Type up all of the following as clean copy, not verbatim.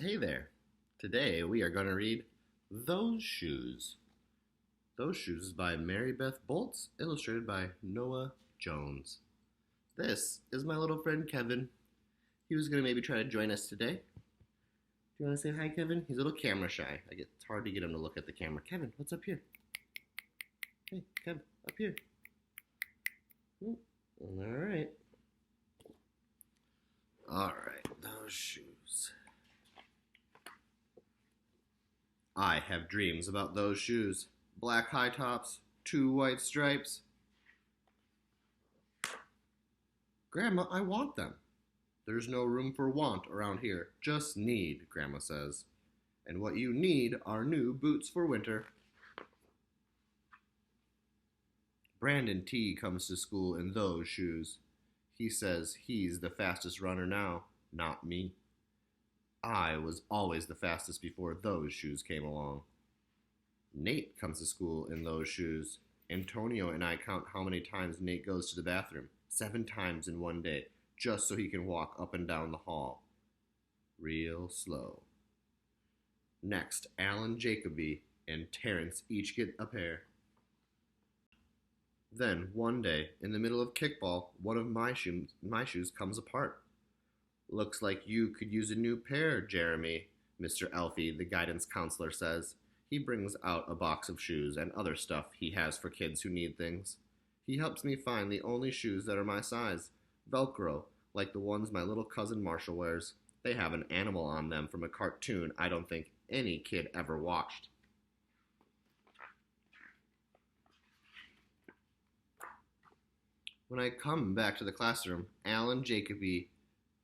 Hey there. Today we are going to read Those Shoes. Those Shoes is by Mary Beth Boltz, illustrated by Noah Jones. This is my little friend Kevin. He was going to maybe try to join us today. Do you want to say hi, Kevin? He's a little camera shy. It's hard to get him to look at the camera. Kevin, what's up here? Hey, Kevin, up here. All right. All right, those shoes. I have dreams about those shoes. Black high tops, two white stripes. Grandma, I want them. There's no room for want around here, just need, Grandma says. And what you need are new boots for winter. Brandon T comes to school in those shoes. He says he's the fastest runner now, not me. I was always the fastest before those shoes came along. Nate comes to school in those shoes. Antonio and I count how many times Nate goes to the bathroom. 7 times in one day, just so he can walk up and down the hall. Real slow. Next, Alan Jacoby and Terrence each get a pair. Then, one day, in the middle of kickball, one of my shoes comes apart. Looks like you could use a new pair, Jeremy, Mr. Elfie, the guidance counselor says. He brings out a box of shoes and other stuff he has for kids who need things. He helps me find the only shoes that are my size. Velcro, like the ones my little cousin Marshall wears. They have an animal on them from a cartoon I don't think any kid ever watched. When I come back to the classroom, Alan Jacoby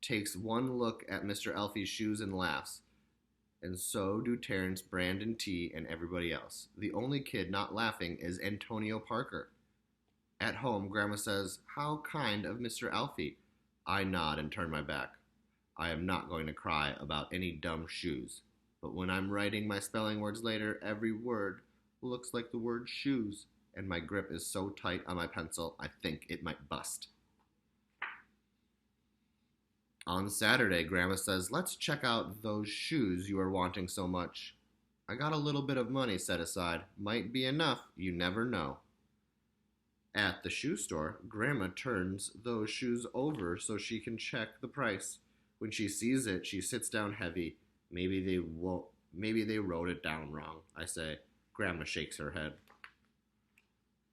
takes one look at Mr. Elfie's shoes and laughs. And so do Terrence, Brandon T, and everybody else. The only kid not laughing is Antonio Parker. At home, Grandma says, "How kind of Mr. Elfie." I nod and turn my back. I am not going to cry about any dumb shoes. But when I'm writing my spelling words later, every word looks like the word shoes, and my grip is so tight on my pencil, I think it might bust. On Saturday, Grandma says, "Let's check out those shoes you are wanting so much." I got a little bit of money set aside. Might be enough, you never know. At the shoe store, Grandma turns those shoes over so she can check the price. When she sees it, she sits down heavy. Maybe they wrote it down wrong, I say. Grandma shakes her head.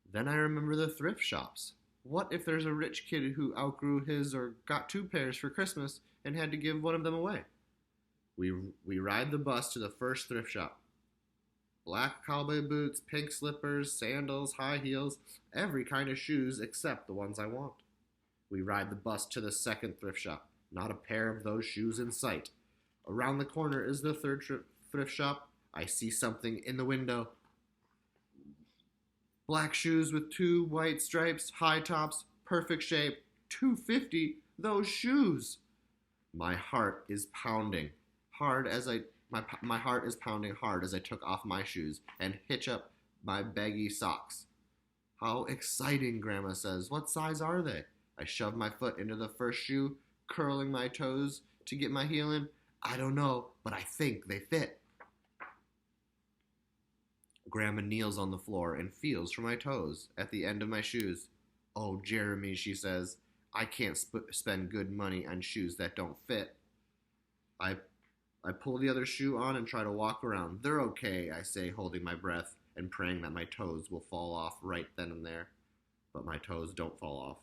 Then I remember the thrift shops. What if there's a rich kid who outgrew his or got 2 pairs for Christmas and had to give one of them away? We ride the bus to the first thrift shop. Black cowboy boots, pink slippers, sandals, high heels, every kind of shoes except the ones I want. We ride the bus to the second thrift shop. Not a pair of those shoes in sight. Around the corner is the third thrift shop. I see something in the window. Black shoes with 2 white stripes, high tops, perfect shape, $2.50, those shoes. My heart is pounding hard as my heart is pounding hard as I took off my shoes and hitch up my baggy socks. How exciting, Grandma says. What size are they? I shove my foot into the first shoe, curling my toes to get my heel in. I don't know, but I think they fit. Grandma kneels on the floor and feels for my toes at the end of my shoes. "Oh, Jeremy," she says, "I can't spend good money on shoes that don't fit." I pull the other shoe on and try to walk around. "They're okay," I say, holding my breath and praying that my toes will fall off right then and there. But my toes don't fall off.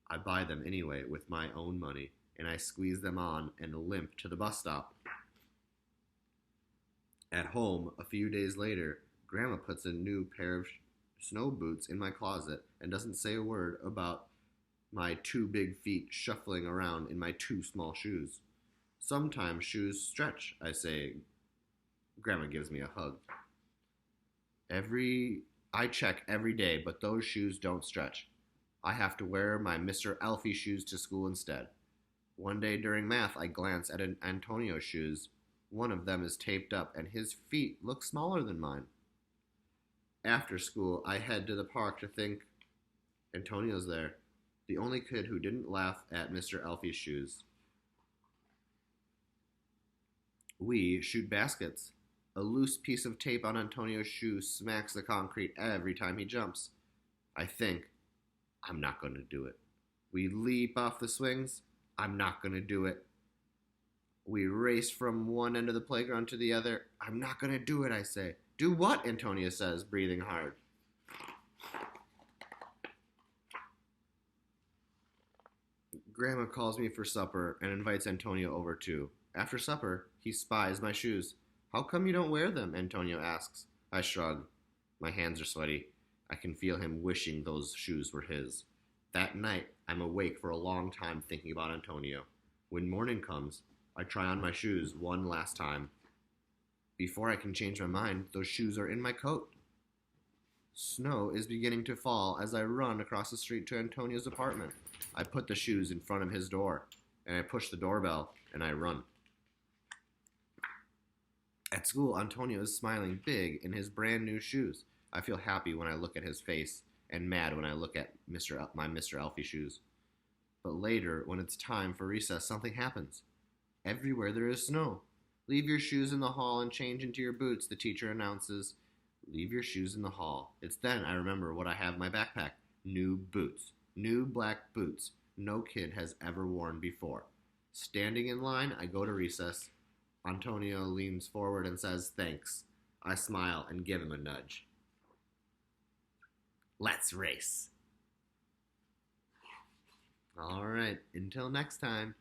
I buy them anyway with my own money, and I squeeze them on and limp to the bus stop. At home, a few days later, Grandma puts a new pair of snow boots in my closet and doesn't say a word about my 2 big feet shuffling around in my 2 small shoes. Sometimes shoes stretch, I say. Grandma gives me a hug. I check every day, but those shoes don't stretch. I have to wear my Mr. Elfie shoes to school instead. One day during math, I glance at Antonio's shoes. One of them is taped up, and his feet look smaller than mine. After school, I head to the park to think. Antonio's there, the only kid who didn't laugh at Mr. Elfie's shoes. We shoot baskets. A loose piece of tape on Antonio's shoe smacks the concrete every time he jumps. I think, I'm not going to do it. We leap off the swings. I'm not going to do it. We race from one end of the playground to the other. I'm not going to do it, I say. Do what? Antonio says, breathing hard. Grandma calls me for supper and invites Antonio over too. After supper, he spies my shoes. How come you don't wear them? Antonio asks. I shrug. My hands are sweaty. I can feel him wishing those shoes were his. That night, I'm awake for a long time thinking about Antonio. When morning comes, I try on my shoes one last time. Before I can change my mind, those shoes are in my coat. Snow is beginning to fall as I run across the street to Antonio's apartment. I put the shoes in front of his door, and I push the doorbell, and I run. At school, Antonio is smiling big in his brand new shoes. I feel happy when I look at his face, and mad when I look at my Mr. Elfie shoes. But later, when it's time for recess, something happens. Everywhere there is snow. Leave your shoes in the hall and change into your boots, the teacher announces. Leave your shoes in the hall. It's then I remember what I have in my backpack. New boots. New black boots. No kid has ever worn before. Standing in line, I go to recess. Antonio leans forward and says, thanks. I smile and give him a nudge. Let's race. All right, until next time.